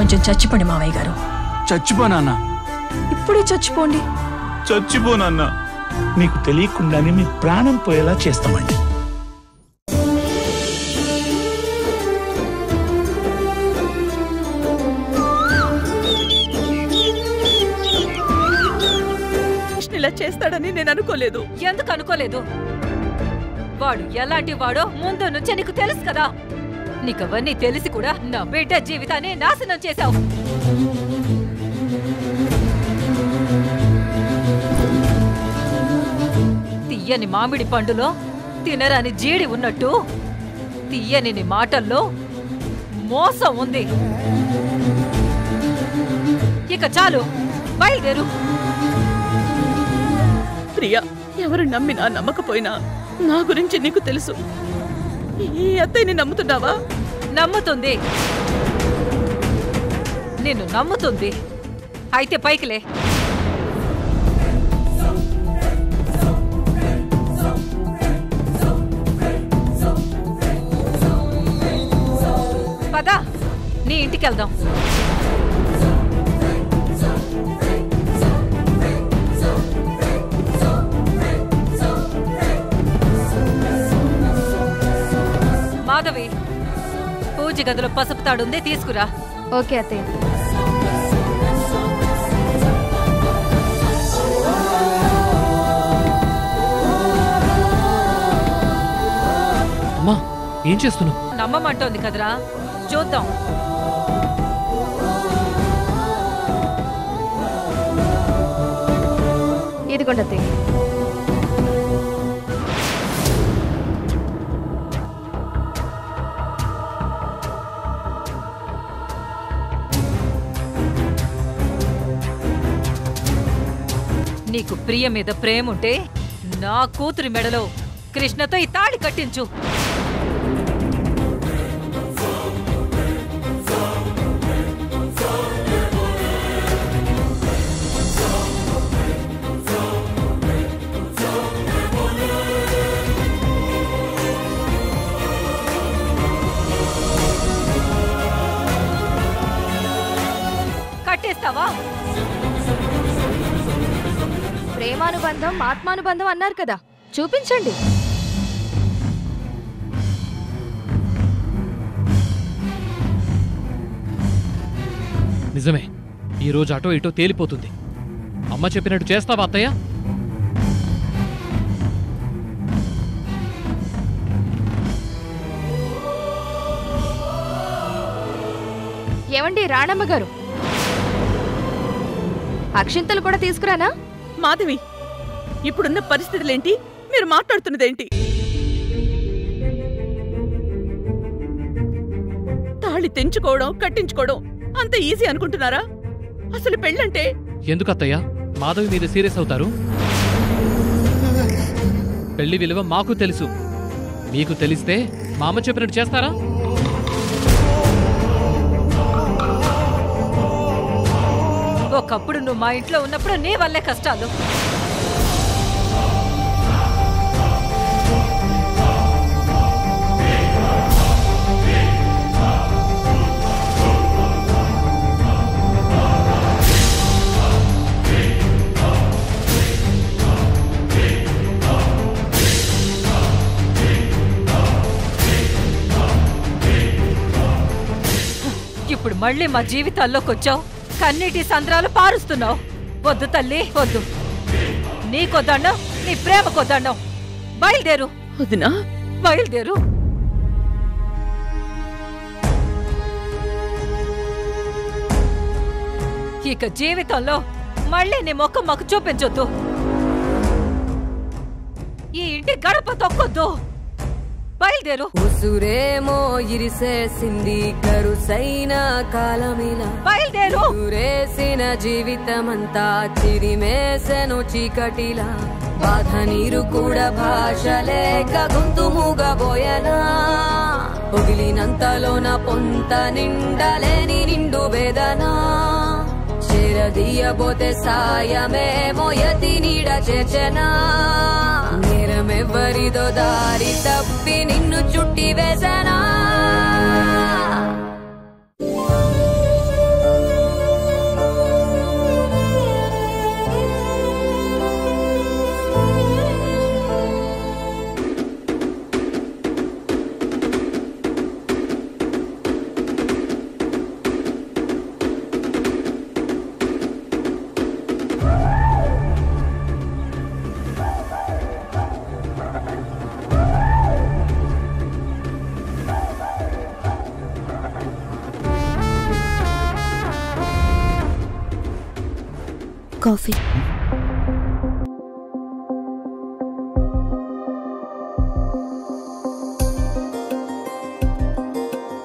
కొంచెం చచ్చిపోండి మావయ్య గారు. చచ్చిపోనా? ఇప్పుడే చచ్చిపోండి. చచ్చిపోనా? మీకు తెలియకుండానే మీ ప్రాణం పోయేలా చేస్తామండి. ఇలా చేస్తాడని నేను అనుకోలేదు. ఎందుకు అనుకోలేదు? వాడు ఎలాంటి వాడో ముందు నుంచే నీకు తెలుసు కదా. నీకవన్నీ తెలిసి కూడా నా బిడ్డ జీవితాన్ని నాశనం చేశావు. తీయని మామిడి పండులో తినరాని జీడి ఉన్నట్టు తీయని నీ మాటల్లో మోసం ఉంది. ఇక చాలు, బయలుదేరు. ప్రియా, ఎవరు నమ్మినా నమ్మకపోయినా నా గురించి నీకు తెలుసు. ఈ అత్తయ్యని నమ్ముతున్నావా? నమ్ముతుంది, నిన్ను నమ్ముతుంది. అయితే పైకిలే. పద, నీ ఇంటికి వెళ్దాం. మాధవి, పూజ గదిలో పసుపు తాడుంది, తీసుకురా. ఓకే అత్తయ్య. అమ్మా, ఏం చేస్తున్నావు? నమ్మమంటోంది కదరా, చూద్దాం. ఇదిగోండి అత్తయ్య. నీకు ప్రియ మీద ప్రేమ ఉంటే నా కూతురి మెడలో కృష్ణతో ఈ తాళి కట్టించు. కట్టేస్తావా? ప్రేమానుబంధం ఆత్మానుబంధం అన్నారు కదా, చూపించండి. నిజమే, ఈ రోజు అటో ఇటో తేలిపోతుంది. అమ్మ చెప్పినట్టు చేస్తావా అత్తయ్య? ఏమండి రాణమ్మ గారు, అక్షింతలు కూడా తీసుకురానా? మాధవి, ఇప్పుడున్న పరిస్థితులేంటి? మీరు మాట్లాడుతున్నదేంటి? తాళి తెంచుకోవడం కట్టించుకోవడం అంత ఈజీ అనుకుంటున్నారా? అసలు పెళ్ళంటే ఎందుకత్తయ్య మాధవి మీద సీరియస్ అవుతారు? పెళ్లి విలువ మాకు తెలుసు, మీకు తెలిస్తే మా అమ్మ చెప్పినట్టు చేస్తారా? ఒకప్పుడు నువ్వు మా ఇంట్లో ఉన్నప్పుడు నీ వల్లే కష్టాలు. ఇప్పుడు మళ్ళీ మా జీవితాల్లోకి వచ్చావు, కన్నీటి సంద్రాలు పారుస్తున్నావు. వద్దు తల్లి, వద్దు. నీకొద్దండం, నీ ప్రేమకొద్దండం. బయలుదేరు. వదినా, బయలుదేరు. ఇక జీవితంలో మళ్ళీ నీ ముఖం మాకు చూపించొద్దు. ఈ ఇంటి గడప తొక్కొద్దు. బయలుదేరు. ఉసురేమో ఇరిసేసింది కరుసైన కాలమిలా. బయలుదేరు. ఉరేసిన జీవితమంతా చిరిమేసెను చీకటిలా. బాధ నీరు కూడా భాష లేక గొంతు మూగబోయనా. పొగిలినంతలోన పొంత నిండలేని నిండు వేదనా. చేరదీయబోతే సాయమేమో యతి నీడ చేర్చెనా. నేరమెవ్వరిదో దారి తప్పి నిన్ను చుట్టి వేసనా. కాఫీ.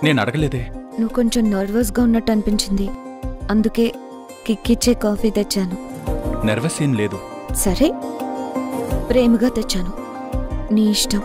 నేను అడగలేదే. నువ్వు కొంచెం నర్వస్గా ఉన్నట్టు అనిపించింది, అందుకే కిక్కిచ్చే కాఫీ తెచ్చాను. నర్వస్ ఏం లేదు. సరే, ప్రేమగా తెచ్చాను, నీ ఇష్టం.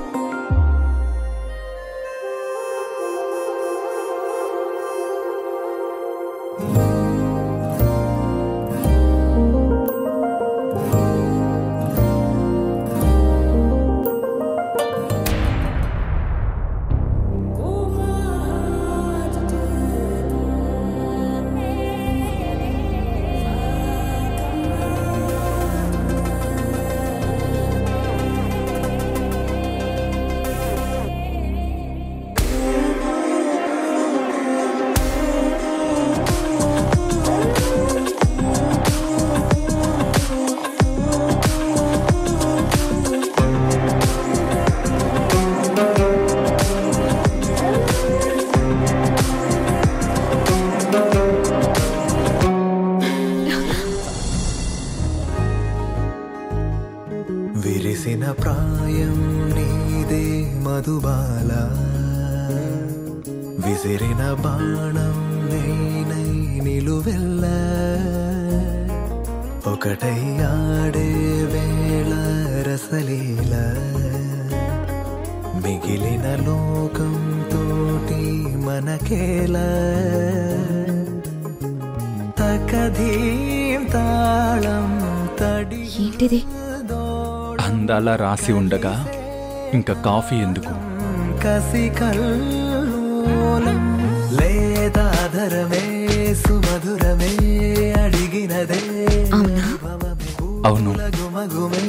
విరిసిన ప్రాయం నీదే మధుబాల, విసిరిన బాణం నేనై నిలువెల్ల, ఒకటై ఆడే వేళ రసలీల, మిగిలిన లోకం తోటి మనకేలా, తకధీం తాళం తడి. ఏంటిది? అందాల రాసి ఉండగా ఇంకా కాఫీ ఎందుకు? కసి కల్లోలం లేదాధరమే సుమధురమే అడిగినదే. అవును. మగుమే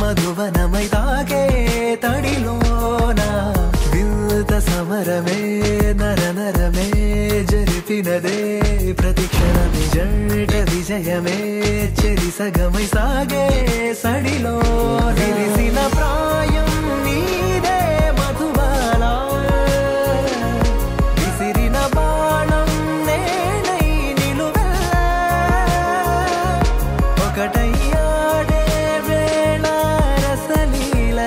మధువనమై తాగే తడిలోన వింత సమరమే నరనరమే జరిపినదే. ప్రతిక్షణమే జంట విజయమే చెరి సగమై సాగే సడిలో. విరిసిన ప్రాయం నీదే మధుబాల, విసిరిన బాణం నేనై నిలువెల్ల, ఒకటై ఆడే వేళ రసలీల,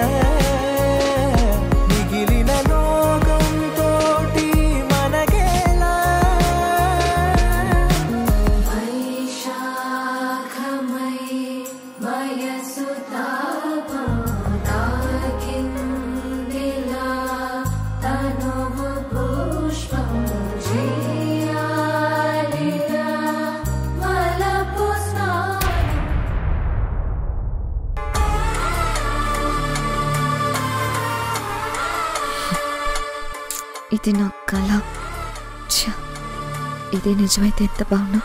మిగిలిన లోకం తోటి మనకేలా. ఇది నా కళ. ఇదే నిజమైతే ఎంత బాగున్నా.